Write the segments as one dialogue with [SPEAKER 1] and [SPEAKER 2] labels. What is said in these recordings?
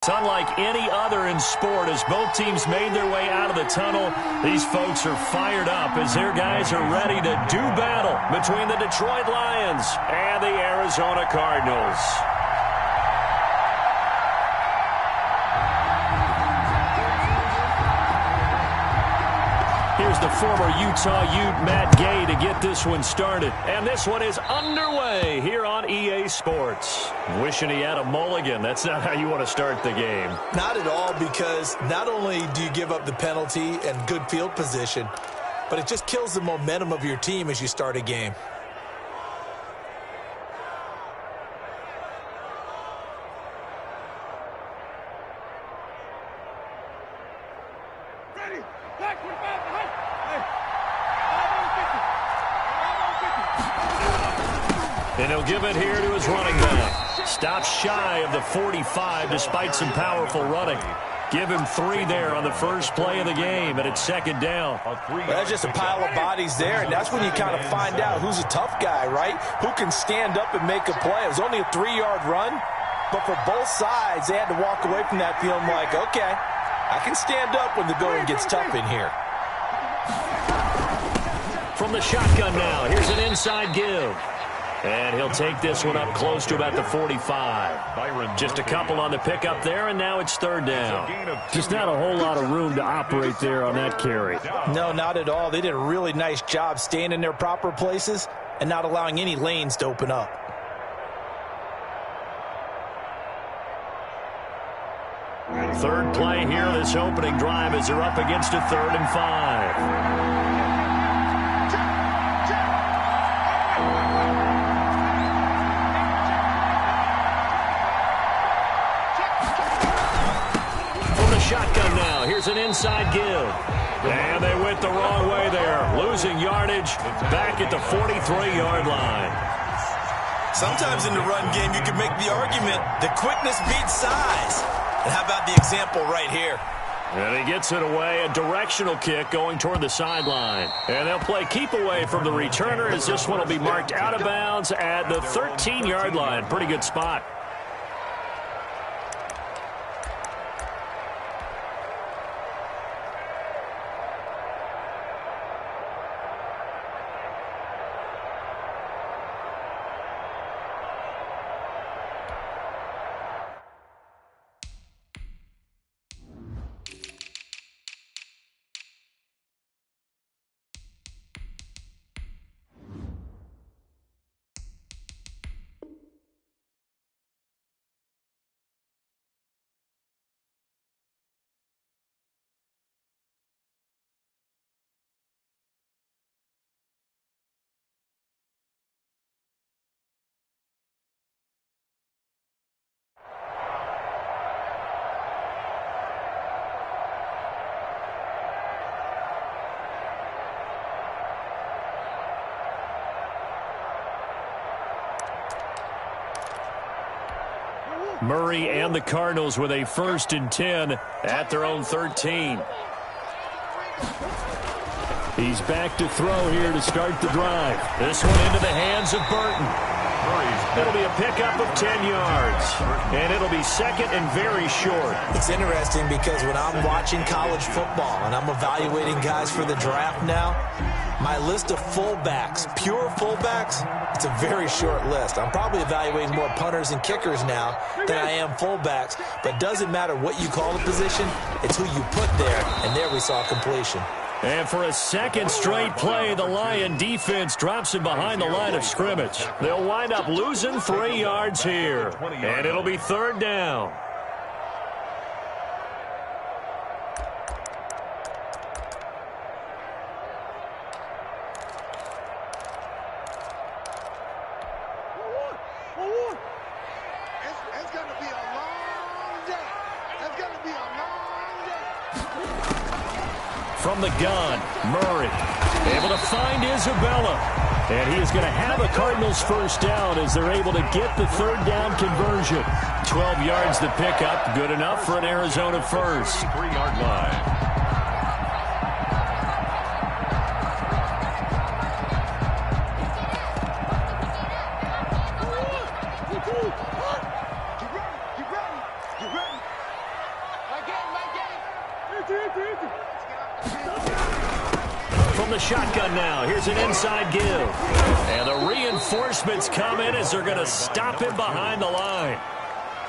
[SPEAKER 1] It's unlike any other in sport. As both teams made their way out of the tunnel, these folks are fired up as their guys are ready to do battle between the Detroit Lions and the Arizona Cardinals. Here's the former Utah Ute, Matt Gay, to get this one started. And this one is underway here on EA Sports. Wishing he had a mulligan. That's not how you want to start the game.
[SPEAKER 2] Not at all, because not only do you give up the penalty and good field position, but it just kills the momentum of your team as you start a game.
[SPEAKER 1] And he'll give it here to his running back. Stops shy of the 45 despite some powerful running. Give him 3 there on the first play of the game, and it's second down.
[SPEAKER 2] Well, that's just a pile of bodies there, and that's when you kind of find out who's a tough guy, right? Who can stand up and make a play. It was only a 3-yard run, but for both sides, they had to walk away from that feeling like, okay, I can stand up when the going gets tough in here.
[SPEAKER 1] From the shotgun now, here's an inside give. And he'll take this one up close to about the 45. Just a couple on the pickup there, and now it's third down. Just not a whole lot of room to operate there on that carry.
[SPEAKER 2] No, not at all. They did a really nice job staying in their proper places and not allowing any lanes to open up.
[SPEAKER 1] Third play here, this opening drive, as they're up against a 3rd and 5. Shotgun now. Here's an inside give. And they went the wrong way there. Losing yardage back at the 43-yard line.
[SPEAKER 2] Sometimes in the run game, you can make the argument that quickness beats size. And how about the example right here?
[SPEAKER 1] And he gets it away. A directional kick going toward the sideline. And they'll play keep away from the returner as this one will be marked out of bounds at the 13-yard line. Pretty good spot. Murray and the Cardinals with a 1st and 10 at their own 13. He's back to throw here to start the drive. This one into the hands of Burton. It'll be a pickup of 10 yards. And it'll be second and very short.
[SPEAKER 2] It's interesting because when I'm watching college football and I'm evaluating guys for the draft now, my list of fullbacks, pure fullbacks, it's a very short list. I'm probably evaluating more punters and kickers now than I am fullbacks. But it doesn't matter what you call the position, it's who you put there. And there we saw completion.
[SPEAKER 1] And for a second straight play, the Lion defense drops him behind the line of scrimmage. They'll wind up losing 3 yards here. And it'll be third down.
[SPEAKER 3] It's going to be a long day. It's going to be a long day.
[SPEAKER 1] From the gun, Murray able to find Isabella. And he is going to have a Cardinals first down as they're able to get the third down conversion. 12 yards to pick up. Good enough for an Arizona first. 3-yard line. From the shotgun now, here's an inside give. And the reinforcements come in as they're going to stop him behind the line.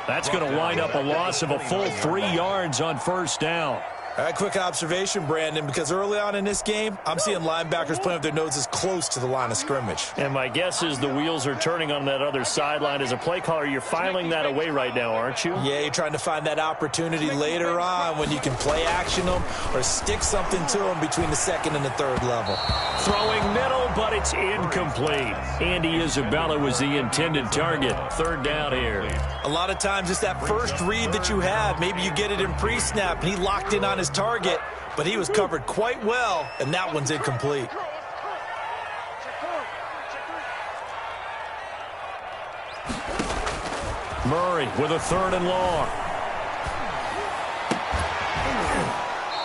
[SPEAKER 1] That's going to wind up a loss of a full 3 yards on first down.
[SPEAKER 2] All right, quick observation, Brandon, because early on in this game, I'm seeing linebackers playing with their noses close to the line of scrimmage.
[SPEAKER 1] And my guess is the wheels are turning on that other sideline. As a play caller, you're filing that away right now, aren't you?
[SPEAKER 2] Yeah, you're trying to find that opportunity later on when you can play action them or stick something to them between the second and the third level.
[SPEAKER 1] Throwing middle, but it's incomplete. Andy Isabella was the intended target. Third down here.
[SPEAKER 2] A lot of times it's that first read that you have. Maybe you get it in pre-snap, and he locked in on his target, but he was covered quite well, and that one's incomplete.
[SPEAKER 1] Murray with a 3rd and long.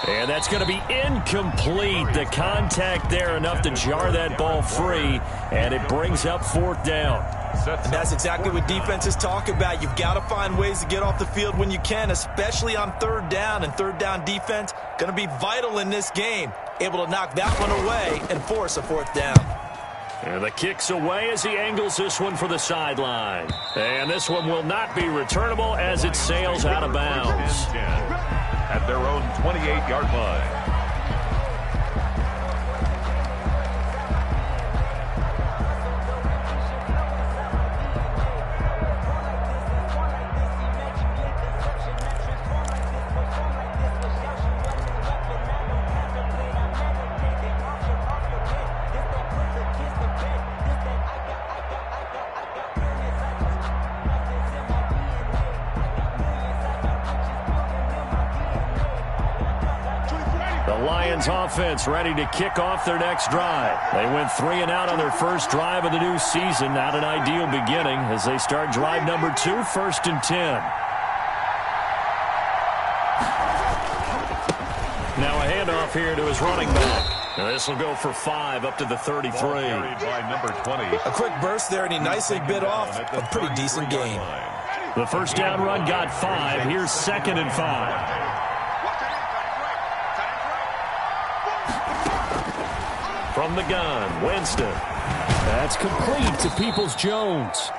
[SPEAKER 1] And that's going to be incomplete. The contact there enough to jar that ball free, and it brings up 4th down.
[SPEAKER 2] And that's exactly what defenses talk about. You've got to find ways to get off the field when you can, especially on 3rd down. And 3rd down defense going to be vital in this game. Able to knock that one away and force a 4th down.
[SPEAKER 1] And the kick's away as he angles this one for the sideline. And this one will not be returnable as it sails out of bounds.
[SPEAKER 4] At their own 28-yard line.
[SPEAKER 1] Offense ready to kick off their next drive. They went 3 and out on their first drive of the new season. Not an ideal beginning as they start drive number 2, 1st and 10. Now a handoff here to his running back. Now this will go for 5 up to the 33.
[SPEAKER 4] By number 20.
[SPEAKER 2] A quick burst there, and he nicely bit off a pretty decent gain.
[SPEAKER 1] The first down run got 5. Here's 2nd and 5. From the gun, Winston. That's complete to Peoples-Jones.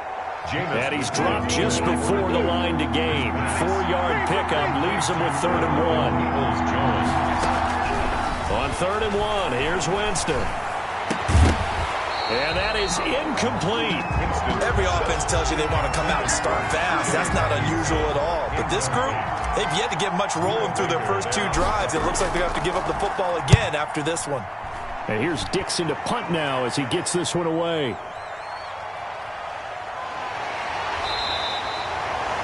[SPEAKER 1] And he's dropped just before the line to gain. 4-yard pickup leaves him with 3rd and 1. On 3rd and 1, here's Winston. And that is incomplete.
[SPEAKER 2] Every offense tells you they want to come out and start fast. That's not unusual at all. But this group, they've yet to get much rolling through their first 2 drives. It looks like they have to give up the football again after this one.
[SPEAKER 1] And here's Dixon to punt now as he gets this one away.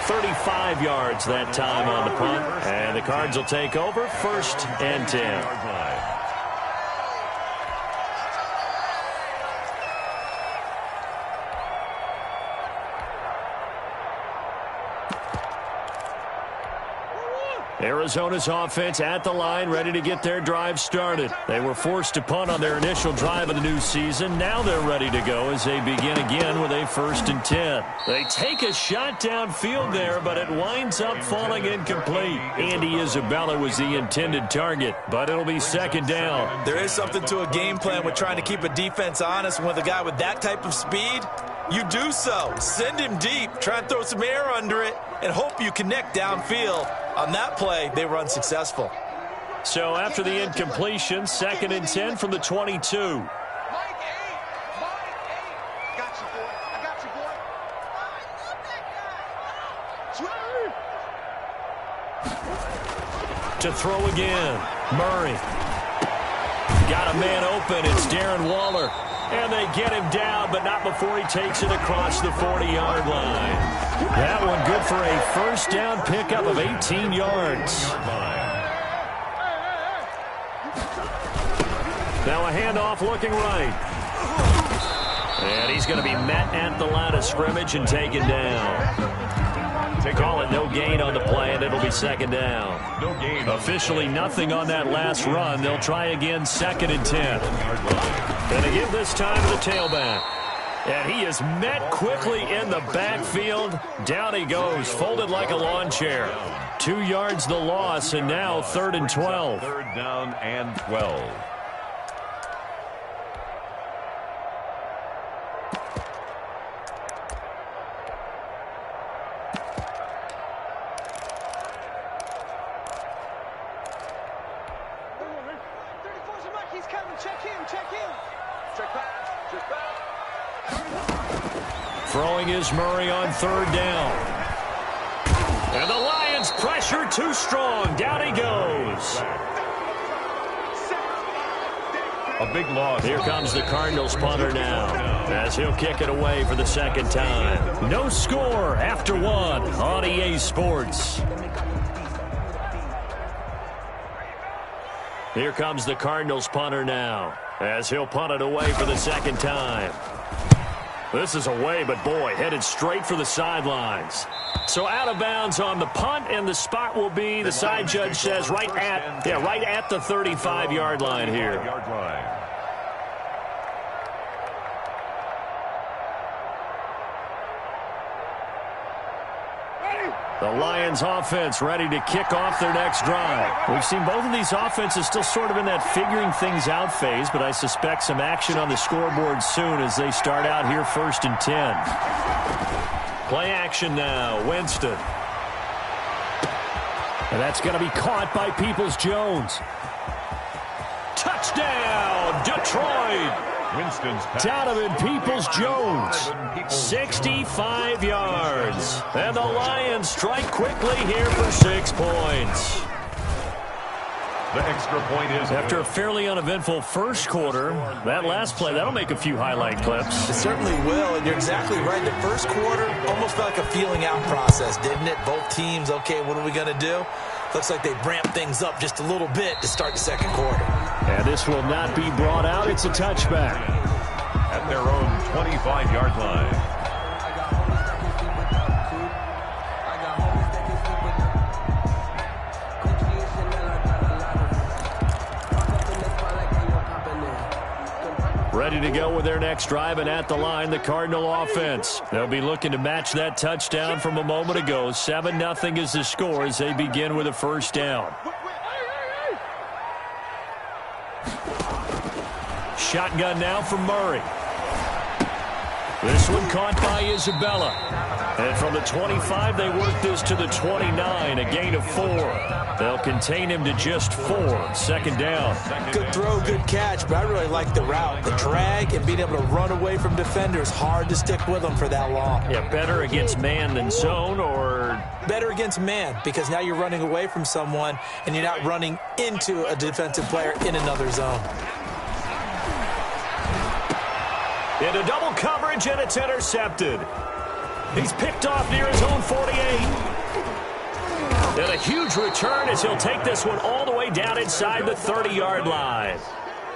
[SPEAKER 1] 35 yards that time on the punt. And the Cards will take over 1st and 10. Arizona's offense at the line, ready to get their drive started. They were forced to punt on their initial drive of the new season. Now they're ready to go as they begin again with a 1st and 10. They take a shot downfield there, but it winds up falling incomplete. Andy Isabella was the intended target, but it'll be 2nd down.
[SPEAKER 2] There is something to a game plan with trying to keep a defense honest. With a guy with that type of speed, you do so. Send him deep, try and throw some air under it, and hope you connect downfield. On that play, they were unsuccessful.
[SPEAKER 1] So after the incompletion, 2nd and 10 from the 22.
[SPEAKER 3] Got you, boy. I got you, boy.
[SPEAKER 1] To throw again, Murray. Got a man open, it's Darren Waller. And they get him down, but not before he takes it across the 40-yard line. That one good for a 1st down pickup of 18 yards. Now a handoff looking right. And he's going to be met at the line of scrimmage and taken down. Call it no gain on the play, and it'll be 2nd down.
[SPEAKER 4] No gain.
[SPEAKER 1] Officially nothing on that last run. They'll try again 2nd and 10. Going to give this time to the tailback. And he is met quickly in the backfield. Down he goes, folded like a lawn chair. 2 yards the loss, and now 3rd and 12.
[SPEAKER 4] 3rd down and 12.
[SPEAKER 1] Throwing is Murray on 3rd down. And the Lions pressure too strong. Down he goes.
[SPEAKER 4] A big loss.
[SPEAKER 1] Here comes the Cardinals punter now, as he'll kick it away for the 2nd time. No score after 1 on EA Sports. Here comes the Cardinals punter now, as he'll punt it away for the 2nd time. This is away, but boy, headed straight for the sidelines. So out of bounds on the punt, and the spot will be, the side judge says, right at the 35-yard line here. The Lions offense ready to kick off their next drive. We've seen both of these offenses still sort of in that figuring things out phase, but I suspect some action on the scoreboard soon as they start out here 1st and 10. Play action now, Winston. And that's going to be caught by Peoples-Jones. Touchdown, Detroit!
[SPEAKER 4] Winston's pass.
[SPEAKER 1] Donovan Peoples-Jones, 65 yards. And the Lions strike quickly here for 6 points.
[SPEAKER 4] The extra point is
[SPEAKER 1] after a fairly uneventful first quarter. That last play, that'll make a few highlight clips.
[SPEAKER 2] It certainly will, and you're exactly right. The first quarter almost felt like a feeling out process, didn't it? Both teams, okay, what are we going to do? Looks like they ramped things up just a little bit to start the 2nd quarter.
[SPEAKER 1] And this will not be brought out. It's a touchback.
[SPEAKER 4] At their own 25-yard line.
[SPEAKER 1] Ready to go with their next drive, and at the line, the Cardinal offense. They'll be looking to match that touchdown from a moment ago. 7-0 is the score as they begin with a 1st down. Shotgun now from Murray. This one caught by Isabella. And from the 25, they work this to the 29, a gain of 4. They'll contain him to just 4. 2nd down.
[SPEAKER 2] Good throw, good catch, but I really like the route. The drag and being able to run away from defenders, hard to stick with them for that long.
[SPEAKER 1] Yeah, better against man than zone, or?
[SPEAKER 2] Better against man, because now you're running away from someone and you're not running into a defensive player in another zone.
[SPEAKER 1] Into double coverage, and it's intercepted. He's picked off near his own 48. And a huge return as he'll take this one all the way down inside the 30-yard line.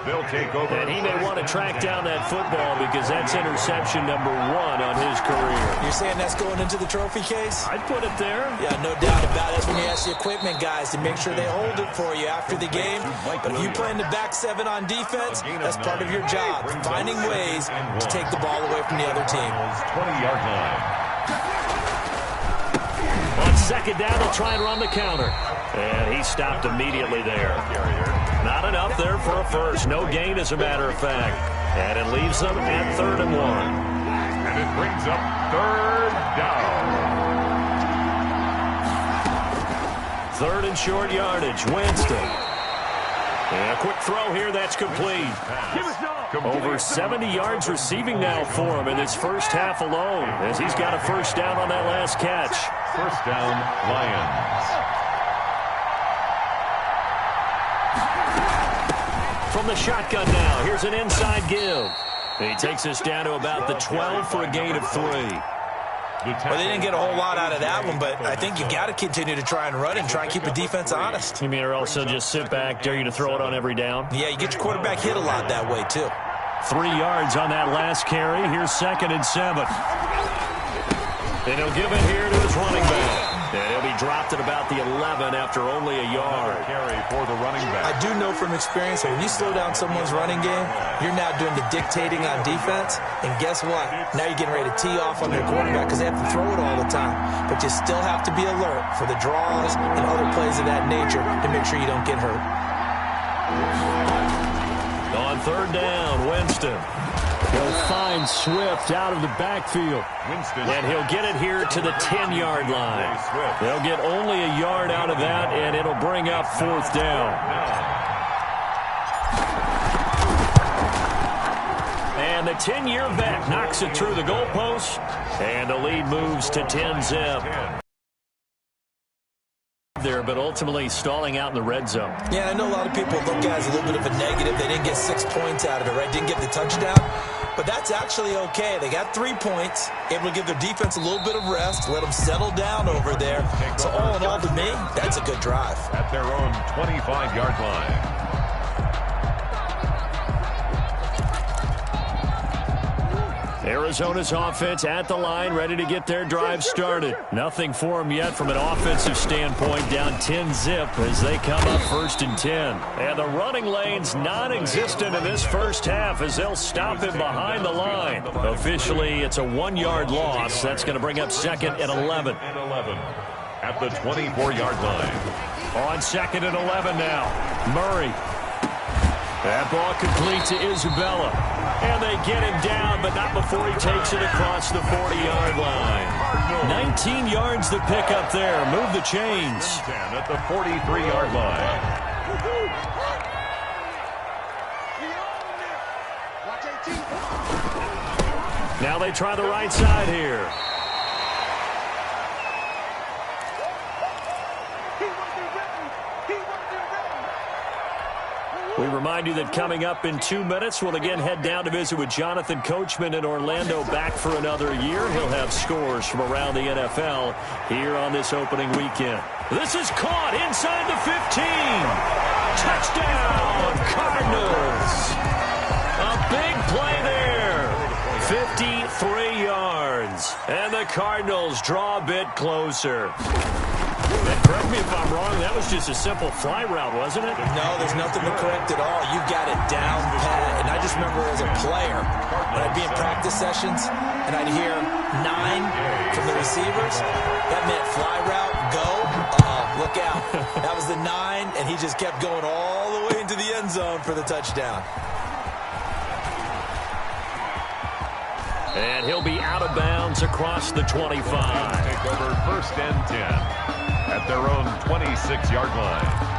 [SPEAKER 4] They'll take over.
[SPEAKER 1] And he may want to track down that football because that's interception number 1 on his career.
[SPEAKER 2] You're saying that's going into the trophy case?
[SPEAKER 1] I'd put it there.
[SPEAKER 2] Yeah, no doubt about it. That's when you ask the equipment guys to make sure they hold it for you after the game. But if you play in the back 7 on defense, that's part of your job, finding ways to take the ball away from the other team.
[SPEAKER 4] 20-yard line.
[SPEAKER 1] On 2nd down, they'll try and run the counter. And he stopped immediately there. Not enough there for a first. No gain, as a matter of fact. And it leaves them at 3rd and 1.
[SPEAKER 4] And it brings up 3rd down.
[SPEAKER 1] 3rd and short yardage. Winston. And a quick throw here. That's complete. Over 70 yards receiving now for him in this first half alone, as he's got a 1st down on that last catch.
[SPEAKER 4] 1st down, Lions.
[SPEAKER 1] From the shotgun now, here's an inside give. He takes us down to about the 12 for a gain of 3.
[SPEAKER 2] Well, they didn't get a whole lot out of that one, but I think you got to continue to try and run and try and keep the defense honest.
[SPEAKER 1] You mean or also just sit back, dare you to throw it on every down?
[SPEAKER 2] Yeah, you get your quarterback hit a lot that way, too.
[SPEAKER 1] 3 yards on that last carry. Here's 2nd and 7. And he'll give it here to his running back. And he'll be dropped at about the 11 after only a yard.
[SPEAKER 4] Carry for the running back.
[SPEAKER 2] I do know from experience that when you slow down someone's running game, you're now doing the dictating on defense. And guess what? Now you're getting ready to tee off on their quarterback because they have to throw it all the time. But you still have to be alert for the draws and other plays of that nature to make sure you don't get hurt.
[SPEAKER 1] On third down, Winston. He'll find Swift out of the backfield. And he'll get it here to the 10-yard line. They'll get only a yard out of that, and it'll bring up fourth down. And the 10-year vet knocks it through the goalpost, and the lead moves to 10-zip. There, but ultimately stalling out in the red zone.
[SPEAKER 2] Yeah, I know a lot of people look at it as a little bit of a negative. They didn't get 6 points out of it, right? Didn't get the touchdown. But that's actually okay. They got 3 points, able to give their defense a little bit of rest, let them settle down over there. So all in all, to me, that's a good drive.
[SPEAKER 4] At their own 25-yard line.
[SPEAKER 1] Arizona's offense at the line, ready to get their drive started. Nothing for them yet from an offensive standpoint, down 10-zip as they come up 1st and 10. And the running lane's non-existent in this first half as they'll stop him behind the line. Officially, it's a 1-yard loss. That's going to bring up 2nd and 11.
[SPEAKER 4] At the 24-yard line.
[SPEAKER 1] On 2nd and 11 now, Murray. That ball complete to Isabella. And they get him down, but not before he takes it across the 40-yard line. 19 yards to pick up there. Move the chains.
[SPEAKER 4] At the 43-yard line.
[SPEAKER 1] Now they try the right side here. We remind you that coming up in 2 minutes, we'll again head down to visit with Jonathan Coachman in Orlando, back for another year. He'll have scores from around the NFL here on this opening weekend. This is caught inside the 15. Touchdown, Cardinals. A big play there. 53 yards. And the Cardinals draw a bit closer. And correct me if I'm wrong, that was just a simple fly route, wasn't it?
[SPEAKER 2] No, there's nothing to correct at all. You got it down pat. And I just remember as a player, when I'd be in practice sessions, and I'd hear 9 from the receivers, that meant fly route, go, look out. That was the 9, and he just kept going all the way into the end zone for the touchdown.
[SPEAKER 1] And he'll be out of bounds across the 25.
[SPEAKER 4] Take over 1st and 10. At their own 26-yard line.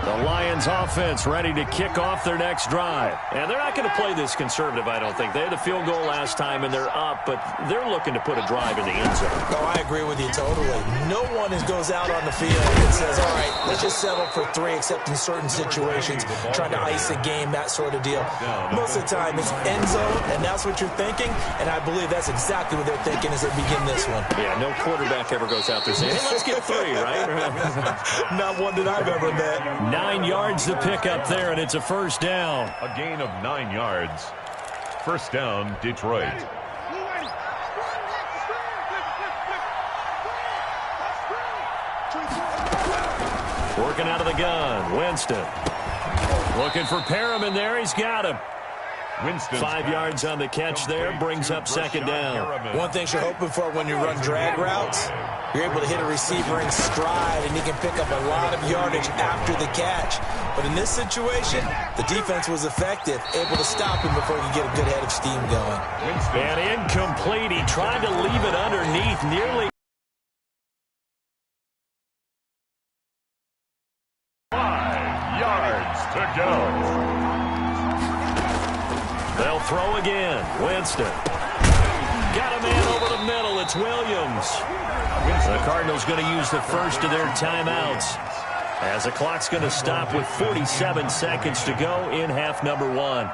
[SPEAKER 1] The Lions offense ready to kick off their next drive. And they're not going to play this conservative, I don't think. They had a field goal last time, and they're up, but they're looking to put a drive in the end zone.
[SPEAKER 2] Oh, I agree with you totally. No one goes out on the field and says, all right, let's just settle for 3, except in certain situations, trying to ice a game, that sort of deal. Most of the time, it's end zone, and that's what you're thinking, and I believe that's exactly what they're thinking as they begin this one.
[SPEAKER 1] Yeah, no quarterback ever goes out there saying, hey, let's get 3, right?
[SPEAKER 2] Not one that I've ever met.
[SPEAKER 1] 9 yards to pick up there, and it's a 1st down.
[SPEAKER 4] A gain of 9 yards. 1st down, Detroit.
[SPEAKER 1] Working out of the gun, Winston. Looking for Perriman there, he's got him.
[SPEAKER 4] Winston
[SPEAKER 1] 5 yards on the catch there, brings up 2nd down.
[SPEAKER 2] One thing you're hoping for when you run drag routes, you're able to hit a receiver in stride, and he can pick up a lot of yardage after the catch. But in this situation, the defense was effective, able to stop him before he could get a good head of steam going.
[SPEAKER 1] And incomplete. He tried to leave it underneath, nearly.
[SPEAKER 4] 5 yards to go.
[SPEAKER 1] They'll throw again. Winston. Got a man over the middle. It's Williams. The Cardinals going to use the first of their timeouts as the clock's going to stop with 47 seconds to go in half number 1.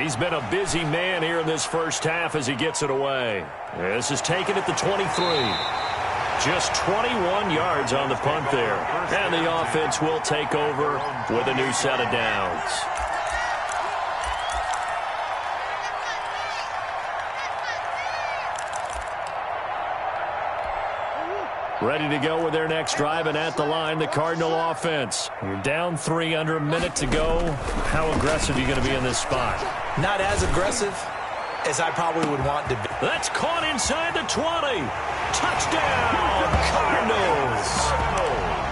[SPEAKER 1] He's been a busy man here in this first half as he gets it away. This is taken at the 23. Just 21 yards on the punt there. And the offense will take over with a new set of downs. Ready to go with their next drive, and at the line, the Cardinal offense. You're down 3 under a minute to go. How aggressive are you going to be in this spot?
[SPEAKER 2] Not as aggressive as I probably would want to be.
[SPEAKER 1] That's caught inside the 20. Touchdown, Cardinals.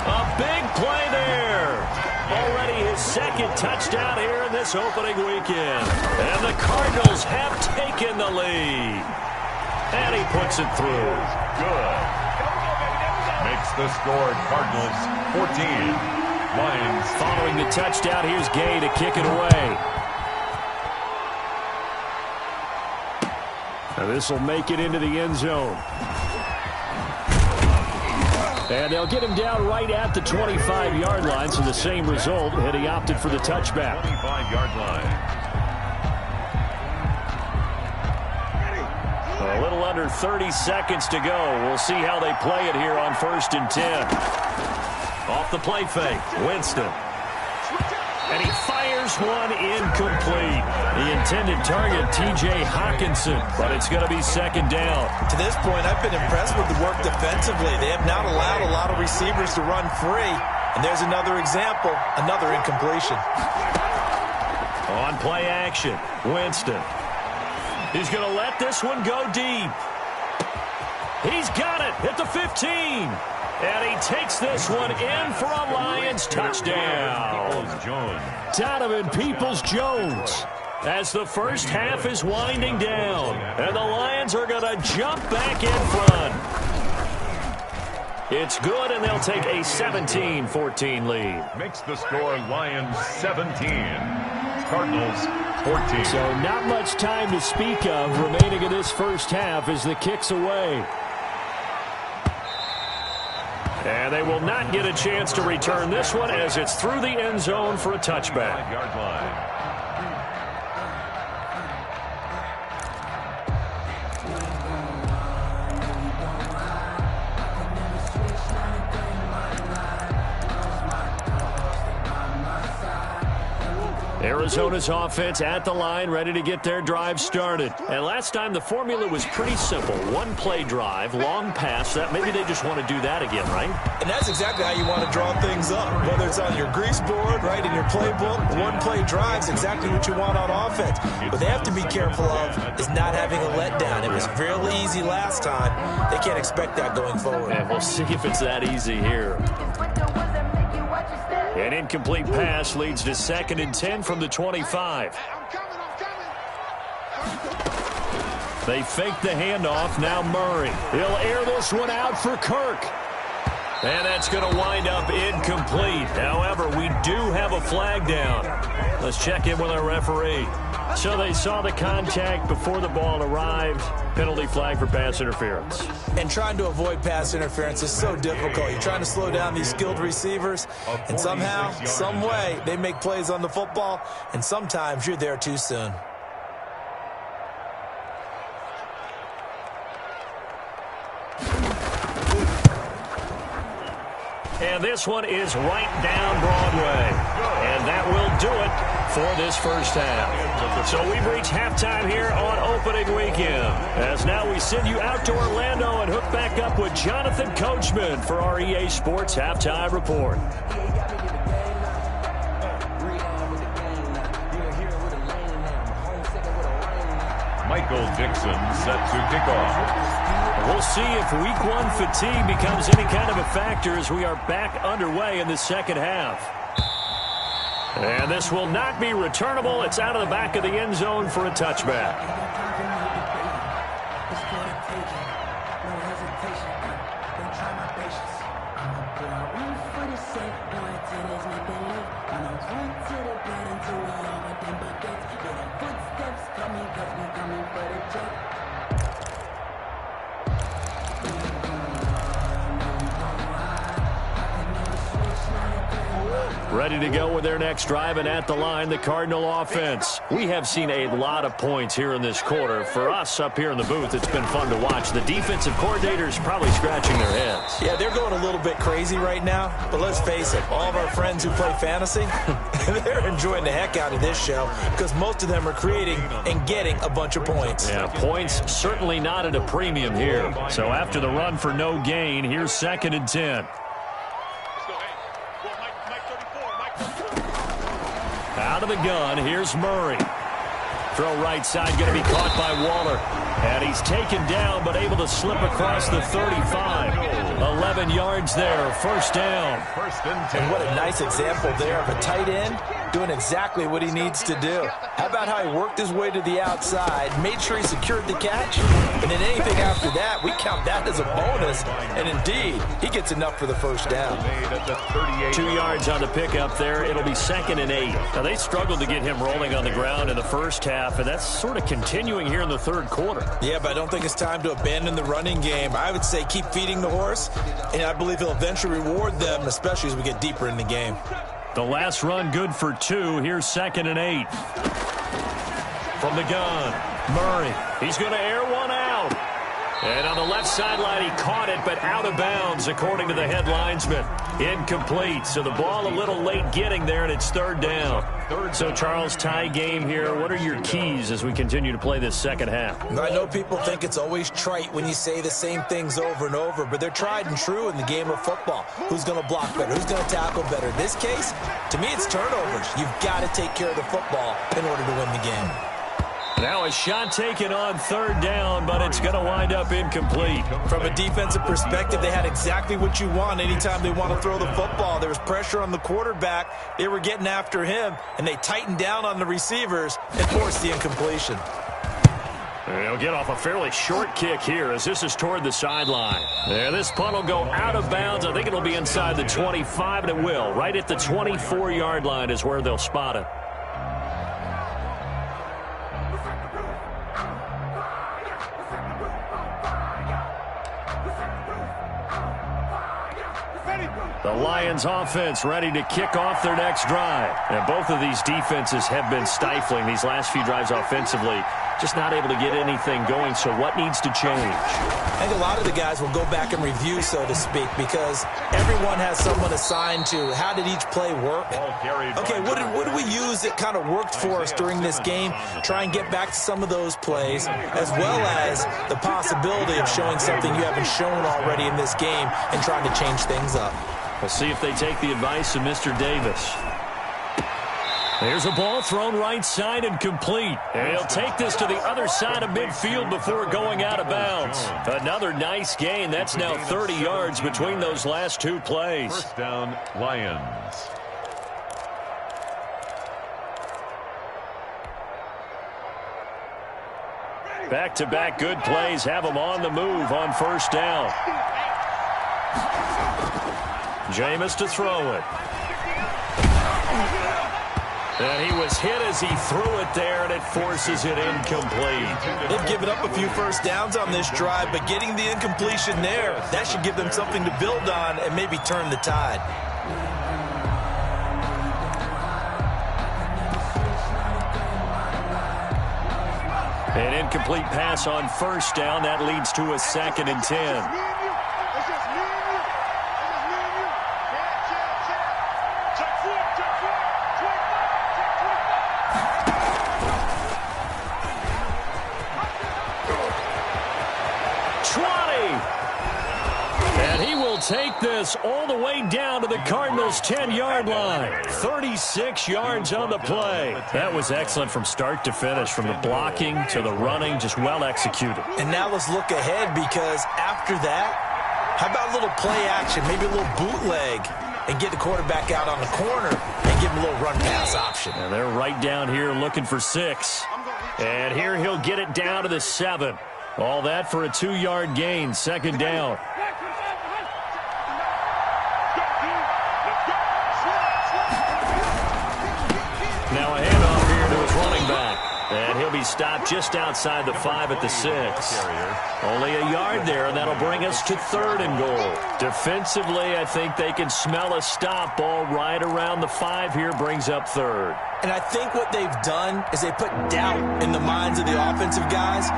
[SPEAKER 1] A big play there. Already his second touchdown here in this opening weekend. And the Cardinals have taken the lead. And he puts it through.
[SPEAKER 4] Good. Makes the score Cardinals 14. Lions.
[SPEAKER 1] Following the touchdown, here's Gay to kick it away. Now this will make it into the end zone. And they'll get him down right at the 25-yard line, so the same result, and he opted for the touchback.
[SPEAKER 4] 25-yard line.
[SPEAKER 1] A little under 30 seconds to go. We'll see how they play it here on 1st and 10. Off the play fake, Winston. And he fires one incomplete. The intended target, T.J. Hawkinson, but it's going to be second down.
[SPEAKER 2] To this point, I've been impressed with the work defensively. They have not allowed a lot of receivers to run free. And there's another example, another incompletion.
[SPEAKER 1] On play action, Winston. He's going to let this one go deep. He's got it at the 15. And he takes this one in for a Lions touchdown. Donovan Peoples-Jones. As the first half is winding down. And the Lions are going to jump back in front. It's good, and they'll take a 17-14 lead.
[SPEAKER 4] Makes the score Lions 17. Cardinals 14.
[SPEAKER 1] So not much time to speak of remaining in this first half as the kick's away. And they will not get a chance to return this one as it's through the end zone for a touchback.
[SPEAKER 4] 5-yard line.
[SPEAKER 1] Arizona's offense at the line, ready to get their drive started. And last time the formula was pretty simple. One play drive, long pass. That maybe they just want to do that again, right?
[SPEAKER 2] And that's exactly how you want to draw things up. Whether it's on your grease board, right, in your playbook, one play drives exactly what you want on offense. What they have to be careful of is not having a letdown. It was fairly easy last time. They can't expect that going forward.
[SPEAKER 1] And we'll see if it's that easy here. An incomplete pass leads to 2nd and 10 from the 25. They fake the handoff. Now Murray. He'll air this one out for Kirk. And that's going to wind up incomplete. However, we do have a flag down. Let's check in with our referee. So they saw the contact before the ball arrived. Penalty flag for pass interference.
[SPEAKER 2] And trying to avoid pass interference is so difficult. You're trying to slow down these skilled receivers, and somehow, some way, they make plays on the football, and sometimes you're there too soon.
[SPEAKER 1] And this one is right down Broadway. And that will do it for this first half. So we've reached halftime here on opening weekend. As now we send you out to Orlando and hook back up with Jonathan Coachman for our EA Sports Halftime Report.
[SPEAKER 4] Michael Dixon set to kick off.
[SPEAKER 1] We'll see if week one fatigue becomes any kind of a factor as we are back underway in the second half. And this will not be returnable. It's out of the back of the end zone for a touchback. Ready to go with their next drive, and at the line, the Cardinal offense. We have seen a lot of points here in this quarter. For us up here in the booth, it's been fun to watch. The defensive coordinators probably scratching their heads.
[SPEAKER 2] Yeah, they're going a little bit crazy right now, but let's face it, all of our friends who play fantasy, they're enjoying the heck out of this show because most of them are creating and getting a bunch of points.
[SPEAKER 1] Yeah, points certainly not at a premium here. So after the run for no gain, here's 2nd and 10. Out of the gun, here's Murray. Throw right side, going to be caught by Waller. And he's taken down, but able to slip across the 35. 11 yards there, 1st down.
[SPEAKER 2] And what a nice example there of a tight end doing exactly what he needs to do. How about how he worked his way to the outside, made sure he secured the catch, and then anything after that, we count that as a bonus. And indeed, he gets enough for the 1st down.
[SPEAKER 1] 2 yards on the pickup there. It'll be 2nd and 8. Now, they struggled to get him rolling on the ground in the first half, and that's sort of continuing here in the 3rd quarter.
[SPEAKER 2] Yeah, but I don't think it's time to abandon the running game. I would say keep feeding the horse, and I believe he'll eventually reward them, especially as we get deeper in the game.
[SPEAKER 1] The last run good for 2. Here's 2nd and 8. From the gun, Murray. He's going to air one out. And on the left sideline, he caught it, but out of bounds, according to the head linesman. Incomplete. So the ball a little late getting there, and it's 3rd down. So, Charles, tie game here. What are your keys as we continue to play this 2nd half?
[SPEAKER 2] I know people think it's always trite when you say the same things over and over, but they're tried and true in the game of football. Who's going to block better? Who's going to tackle better? In this case, to me, it's turnovers. You've got to take care of the football in order to win the game.
[SPEAKER 1] Now a shot taken on 3rd down, but it's going to wind up incomplete.
[SPEAKER 2] From a defensive perspective, they had exactly what you want anytime they want to throw the football. There was pressure on the quarterback. They were getting after him, and they tightened down on the receivers and forced the incompletion.
[SPEAKER 1] They'll get off a fairly short kick here as this is toward the sideline. There, this punt will go out of bounds. I think it'll be inside the 25, and it will. Right at the 24-yard line is where they'll spot it. The Lions offense ready to kick off their next drive. And both of these defenses have been stifling these last few drives offensively. Just not able to get anything going, so what needs to change?
[SPEAKER 2] I think a lot of the guys will go back and review, so to speak, because everyone has someone assigned to how did each play work. Okay, what did we use that kind of worked for us during this game? Try and get back to some of those plays, as well as the possibility of showing something you haven't shown already in this game and trying to change things up.
[SPEAKER 1] We'll see if they take the advice of Mr. Davis. There's a ball thrown right side and complete. And he'll take this to the other side of midfield before going out of bounds. Another nice gain. That's now 30 yards between those last 2 plays.
[SPEAKER 4] 1st down, Lions.
[SPEAKER 1] Back-to-back good plays have them on the move on 1st down. Jameis to throw it. And he was hit as he threw it there, and it forces it incomplete.
[SPEAKER 2] They've given up a few 1st downs on this drive, but getting the incompletion there, that should give them something to build on and maybe turn the tide.
[SPEAKER 1] An incomplete pass on 1st down. That leads to a 2nd and 10. Take this all the way down to the Cardinals' 10-yard line. 36 yards on the play. That was excellent from start to finish, from the blocking to the running, just well executed.
[SPEAKER 2] And now let's look ahead, because after that, how about a little play action, maybe a little bootleg, and get the quarterback out on the corner and give him a little run pass option.
[SPEAKER 1] And they're right down here looking for 6. And here he'll get it down to the 7. All that for a 2-yard gain, 2nd down. Now a handoff here to his running back. And he'll be stopped just outside the 5 at the 6. Only a yard there, and that'll bring us to 3rd and goal. Defensively, I think they can smell a stop. Ball right around the 5 here brings up 3rd.
[SPEAKER 2] And I think what they've done is they put doubt in the minds of the offensive guys.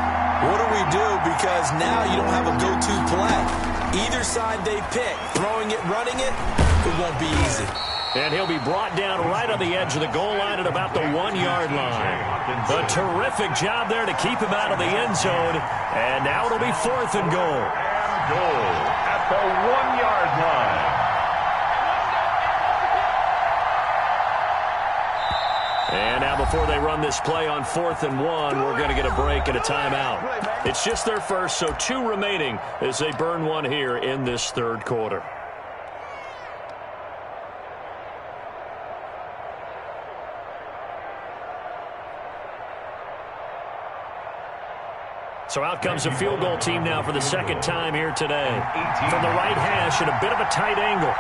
[SPEAKER 2] What do we do? Because now you don't have a go-to play. Either side they pick, throwing it, running it, it won't be easy.
[SPEAKER 1] And he'll be brought down right on the edge of the goal line at about the 1-yard line. A terrific job there to keep him out of the end zone. And now it'll be 4th and goal.
[SPEAKER 4] And goal at the 1-yard line.
[SPEAKER 1] And now before they run this play on 4th and 1, we're going to get a break and a timeout. It's just their first, so 2 remaining as they burn one here in this 3rd quarter. So out comes a field goal team now for the 2nd time here today. From the right hash at a bit of a tight angle.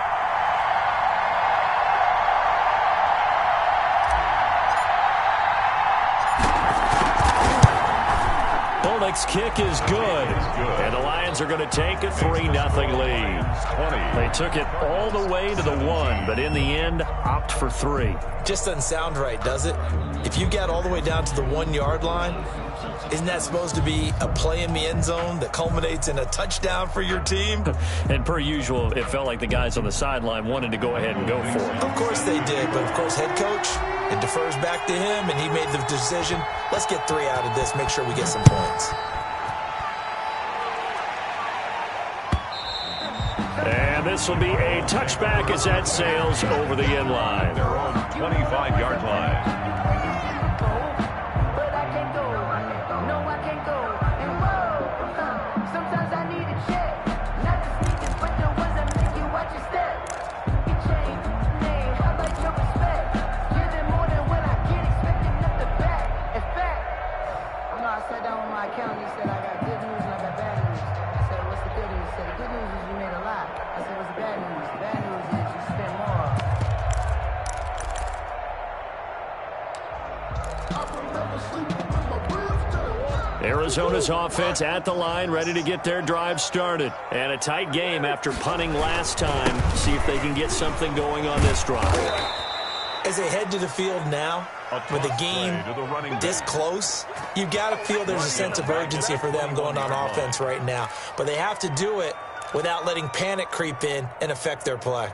[SPEAKER 1] Bullock's kick is good. And the Lions are going to take a 3-0 lead. They took it all the way to the 1, but in the end, opt for 3.
[SPEAKER 2] Just doesn't sound right, does it? If you get all the way down to the 1-yard line, isn't that supposed to be a play in the end zone that culminates in a touchdown for your team?
[SPEAKER 1] And per usual, it felt like the guys on the sideline wanted to go ahead and go for it.
[SPEAKER 2] Of course they did, but of course head coach, it defers back to him, and he made the decision. Let's get 3 out of this, make sure we get some points.
[SPEAKER 1] And this will be a touchback as that sails over the end line.
[SPEAKER 4] Their own 25-yard line.
[SPEAKER 1] Arizona's offense at the line, ready to get their drive started. And a tight game after punting last time. See if they can get something going on this drive.
[SPEAKER 2] As they head to the field now, with the game this close, you've got to feel there's a sense of urgency for them going on offense right now. But they have to do it without letting panic creep in and affect their play.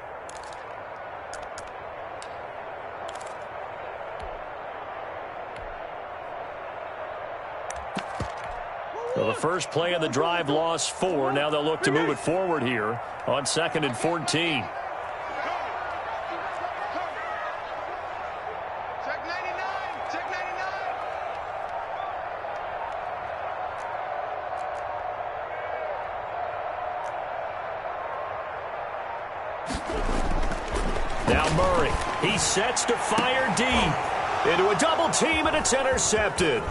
[SPEAKER 1] So the first play of the drive lost 4. Now they'll look to move it forward here on 2nd and 14.
[SPEAKER 3] Check 99. Check 99.
[SPEAKER 1] Now Murray. He sets to fire deep. Into a double team, and it's intercepted.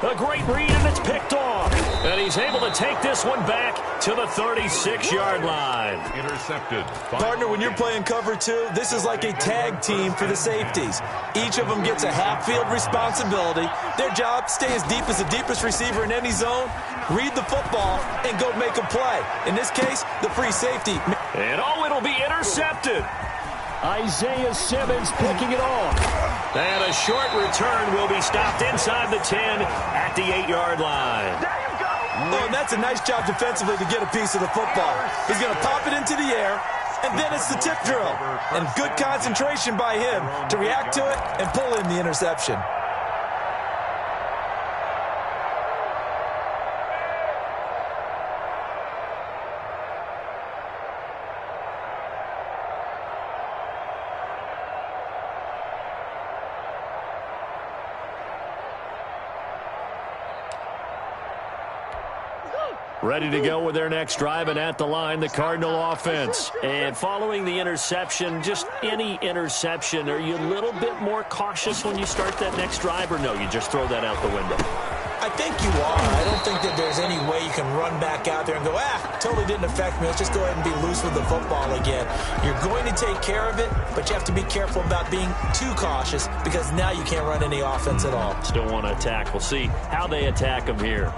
[SPEAKER 1] A great read, and it's picked off. And he's able to take this one back to the 36-yard line.
[SPEAKER 4] Intercepted.
[SPEAKER 2] Partner, when you're playing cover 2, this is like a tag team for the safeties. Each of them gets a half-field responsibility. Their job, stay as deep as the deepest receiver in any zone, read the football, and go make a play. In this case, the free safety.
[SPEAKER 1] And it'll be intercepted. Isaiah Simmons picking it off. And a short return will be stopped inside the 10 at the 8-yard line.
[SPEAKER 2] Oh, and that's a nice job defensively to get a piece of the football. He's going to pop it into the air, and then it's the tip drill. And good concentration by him to react to it and pull in the interception.
[SPEAKER 1] Ready to go with their next drive, and at the line, the Cardinal offense. And following the interception, just any interception, are you a little bit more cautious when you start that next drive, or no, you just throw that out the window?
[SPEAKER 2] I think you are. I don't think that there's any way you can run back out there and go, totally didn't affect me. Let's just go ahead and be loose with the football again. You're going to take care of it, but you have to be careful about being too cautious because now you can't run any offense at all.
[SPEAKER 1] Still want to attack. We'll see how they attack him here.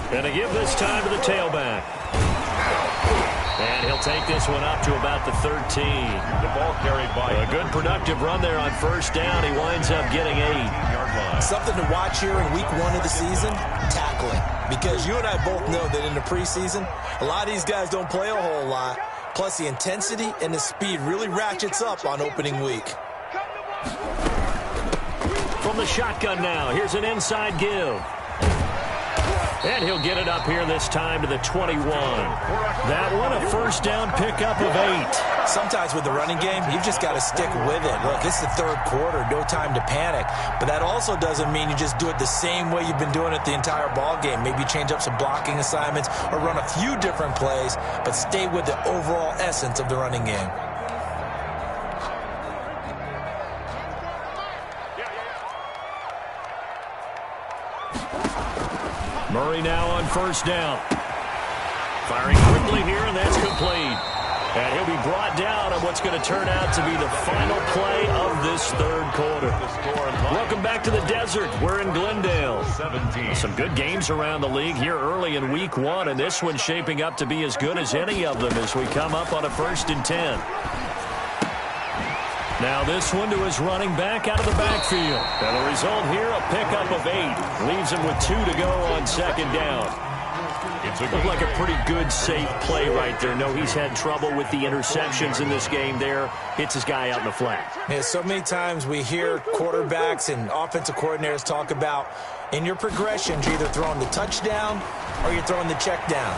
[SPEAKER 1] Going to give this time to the tailback. And he'll take this one up to about the 13.
[SPEAKER 4] The ball carried by
[SPEAKER 1] a good productive run there on first down. He winds up getting 8.
[SPEAKER 2] Something to watch here in week 1 of the season, tackling. Because you and I both know that in the preseason, a lot of these guys don't play a whole lot. Plus the intensity and the speed really ratchets up on opening week.
[SPEAKER 1] From the shotgun now, here's an inside give. And he'll get it up here this time to the 21. That one, a first down pickup of 8.
[SPEAKER 2] Sometimes with the running game, you've just got to stick with it. Look, it's the third quarter, no time to panic. But that also doesn't mean you just do it the same way you've been doing it the entire ball game. Maybe change up some blocking assignments or run a few different plays, but stay with the overall essence of the running game.
[SPEAKER 1] Murray now on first down. Firing quickly here, and that's complete. And he'll be brought down on what's going to turn out to be the final play of this third quarter. Welcome back to the desert. We're in Glendale.
[SPEAKER 4] 17.
[SPEAKER 1] Some good games around the league here early in week 1, and this one's shaping up to be as good as any of them as we come up on a 1st and 10. Now this one to his running back out of the backfield. And the result here, a pickup of 8. Leaves him with 2 to go on second down. Looked like a pretty good, safe play right there. No, he's had trouble with the interceptions in this game there. Hits his guy out in the flat.
[SPEAKER 2] Yeah, so many times we hear quarterbacks and offensive coordinators talk about in your progressions, you're either throwing the touchdown or you're throwing the check down.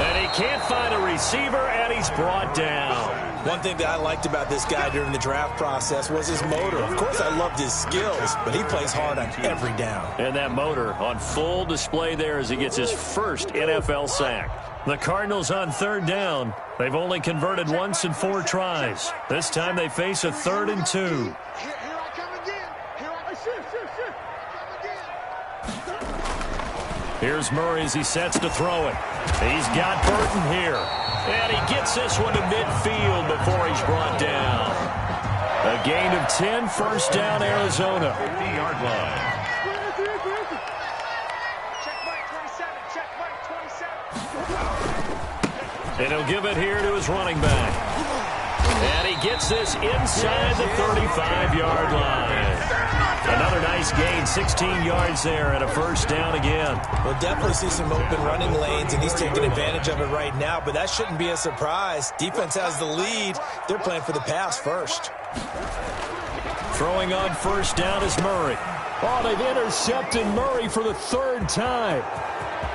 [SPEAKER 1] And he can't find a receiver, and he's brought down.
[SPEAKER 2] One thing that I liked about this guy during the draft process was his motor. Of course, I loved his skills, but he plays hard on every down.
[SPEAKER 1] And that motor on full display there as he gets his first NFL sack. The Cardinals on third down. They've only converted once in 4 tries. This time they face a 3rd and 2.
[SPEAKER 3] Here I come again. Here I come again.
[SPEAKER 1] Here's Murray as he sets to throw it. He's got Burton here. And he gets this one to midfield before he's brought down. A gain of 10, first down, Arizona.
[SPEAKER 4] 50-yard line.
[SPEAKER 3] Check Mike 27. Check Mike 27.
[SPEAKER 1] And he'll give it here to his running back. And he gets this inside the 35-yard line. Another nice gain, 16 yards there, and a first down again.
[SPEAKER 2] We'll definitely see some open running lanes, and he's taking advantage of it right now, but that shouldn't be a surprise. Defense has the lead. They're playing for the pass first.
[SPEAKER 1] Throwing on first down is Murray. Oh, they've intercepted Murray for the 3rd time.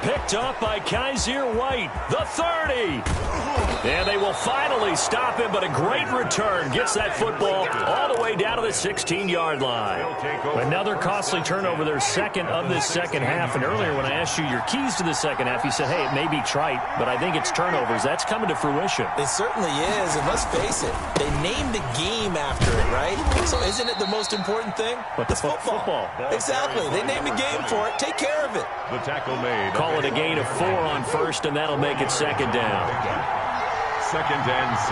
[SPEAKER 1] Picked up by Kaiser White, the 30. And they will finally stop him, but a great return. Gets that football all the way down to the 16-yard line. Another costly turnover, their second of this second half. And earlier when I asked you your keys to the second half, you said, hey, it may be trite, but I think it's turnovers. That's coming to fruition.
[SPEAKER 2] It certainly is, and let's face it, they named the game after it, right? So isn't it the most important thing?
[SPEAKER 1] But
[SPEAKER 2] it's football. Exactly. They named the game for it. Take care of it.
[SPEAKER 4] The tackle made.
[SPEAKER 1] Call it a gain of 4 on first, and that'll make it second down.
[SPEAKER 4] 2nd and 6.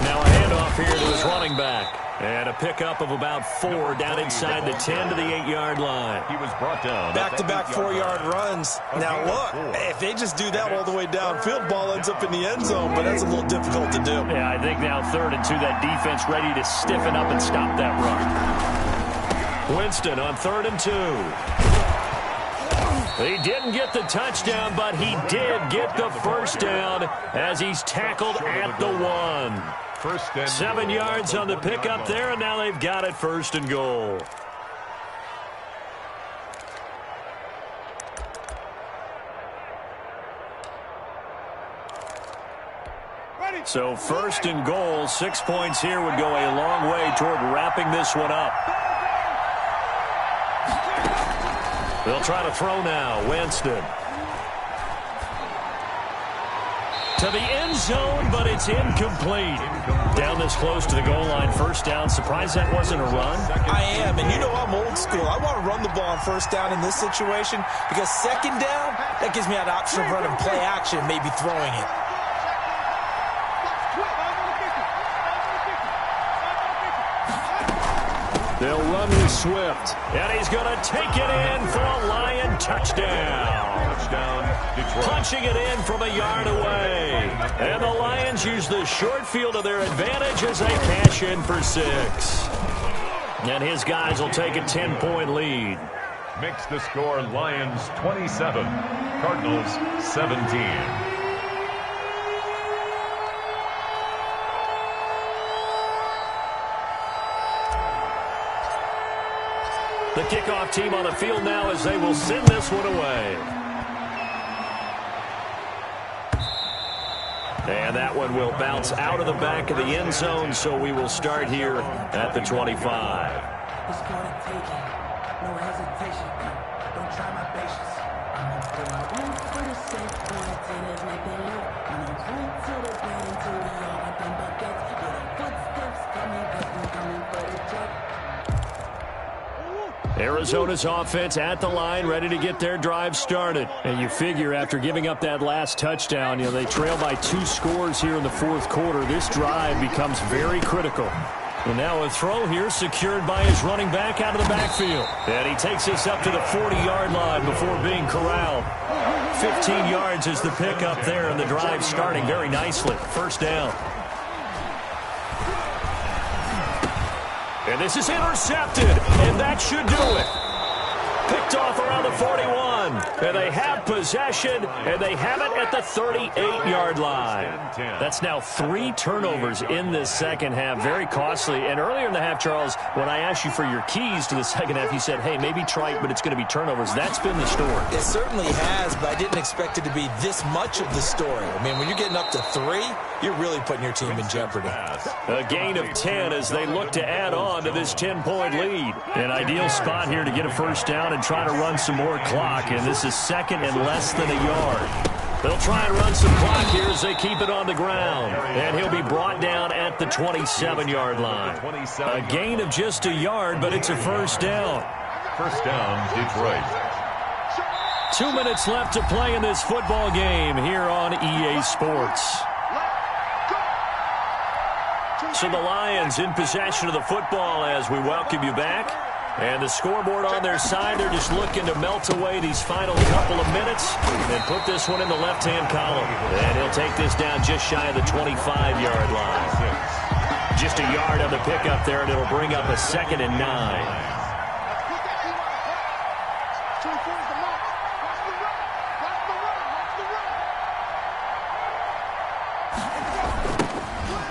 [SPEAKER 1] Now a handoff here to his running back. And a pickup of about 4 down inside the 10 to the 8-yard line.
[SPEAKER 4] He was brought down.
[SPEAKER 2] Back-to-back 4-yard runs. Now, look, if they just do that all the way downfield, ball ends up in the end zone, but that's a little difficult to do.
[SPEAKER 1] Yeah, I think now 3rd and 2, that defense ready to stiffen up and stop that run. Winston on 3rd and 2. He didn't get the touchdown, but he did get the first down as he's tackled at the 1. 7 yards on the pickup there, and now they've got it 1st and goal. So first and goal, 6 points here would go a long way toward wrapping this one up. They'll try to throw now. Winston. To the end zone, but it's incomplete. Down this close to the goal line, first down. Surprised that wasn't a run?
[SPEAKER 2] I am, and you know I'm old school. I want to run the ball on first down in this situation because second down, that gives me an option of running play action, maybe throwing it.
[SPEAKER 1] They'll run with Swift, and he's going to take it in for a Lion touchdown.
[SPEAKER 4] Touchdown, Detroit.
[SPEAKER 1] Punching it in from a yard away. And the Lions use the short field to their advantage as they cash in for 6. And his guys will take a 10-point lead.
[SPEAKER 4] Makes the score Lions 27, Cardinals 17.
[SPEAKER 1] The kickoff team on the field now as they will send this one away. And that one will bounce out of the back of the end zone, so we will start here at the 25.
[SPEAKER 5] It's gonna take it. No hesitation. Don't try my patience. I'm gonna put my one for the safe points and it's making look. I'm gonna point to the brain until we all got them buckets. Yeah, the footsteps coming, but we coming for the check.
[SPEAKER 1] Arizona's offense at the line, ready to get their drive started. And you figure after giving up that last touchdown, they trail by 2 scores here in the fourth quarter. This drive becomes very critical. And now a throw here secured by his running back out of the backfield. And he takes this up to the 40-yard line before being corralled. 15 yards is the pickup there, and the drive starting very nicely. First down. And this is intercepted, and that should do it. Picked off around the 41, and they have possession, and they have it at the 38-yard line. That's now 3 turnovers in this second half, very costly. And earlier in the half, Charles, when I asked you for your keys to the second half, you said, hey, maybe try it, but it's going to be turnovers. That's been the story.
[SPEAKER 2] It certainly has, but I didn't expect it to be this much of the story. I mean, when you're getting up to 3, you're really putting your team in jeopardy.
[SPEAKER 1] A gain of 10 as they look to add on to this 10-point lead. An ideal spot here to get a first down and try to run some more clock, and this is second and less than a yard. They'll try and run some clock here as they keep it on the ground, and he'll be brought down at the 27-yard line. A gain of just a yard, but it's a first down.
[SPEAKER 4] First down, Detroit.
[SPEAKER 1] 2 minutes left to play in this football game here on EA Sports. So the Lions in possession of the football as we welcome you back. And the scoreboard on their side, they're just looking to melt away these final couple of minutes and put this one in the left-hand column. And he'll take this down just shy of the 25-yard line. Just a yard on the pickup there, and it'll bring up a 2nd and 9.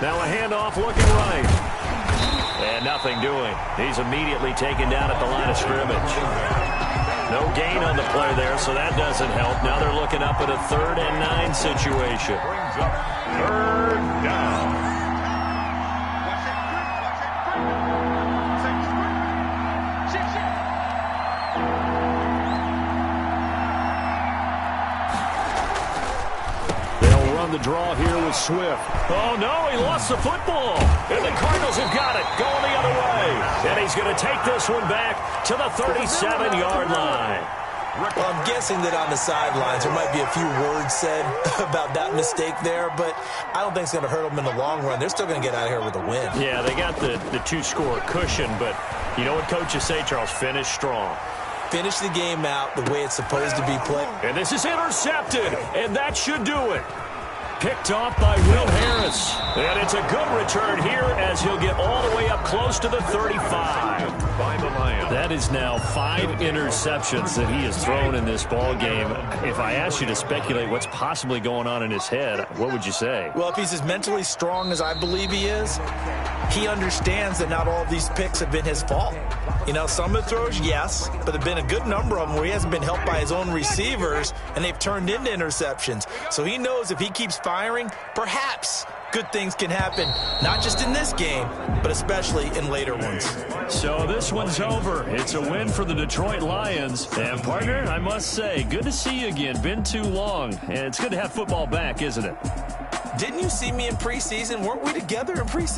[SPEAKER 1] Now a handoff looking right. And nothing doing. He's immediately taken down at the line of scrimmage. No gain on the play there, so that doesn't help. Now they're looking up at a 3rd and 9 situation.
[SPEAKER 4] Brings up 3rd down.
[SPEAKER 1] The draw here with Swift. Oh, no, he lost the football. And the Cardinals have got it, going the other way. And he's going to take this one back to the 37-yard line.
[SPEAKER 2] Well, I'm guessing that on the sidelines there might be a few words said about that mistake there, but I don't think it's going to hurt them in the long run. They're still going to get out of here with a win.
[SPEAKER 1] Yeah, they got the 2-score cushion, but you know what coaches say, Charles? Finish strong.
[SPEAKER 2] Finish the game out the way it's supposed to be played.
[SPEAKER 1] And this is intercepted, and that should do it. Picked off by Will Harris. And it's a good return here as he'll get all the way up close to the 35. That is now 5 interceptions that he has thrown in this ball game. If I asked you to speculate what's possibly going on in his head, what would you say?
[SPEAKER 2] Well, if he's as mentally strong as I believe he is, he understands that not all of these picks have been his fault. You know, some of the throws, yes, but there have been a good number of them where he hasn't been helped by his own receivers, and they've turned into interceptions. So he knows if he keeps firing, perhaps good things can happen, not just in this game, but especially in later ones.
[SPEAKER 1] So this one's over. It's a win for the Detroit Lions. And, partner, I must say, good to see you again. Been too long. And it's good to have football back, isn't it?
[SPEAKER 2] Didn't you see me in preseason? Weren't we together in preseason?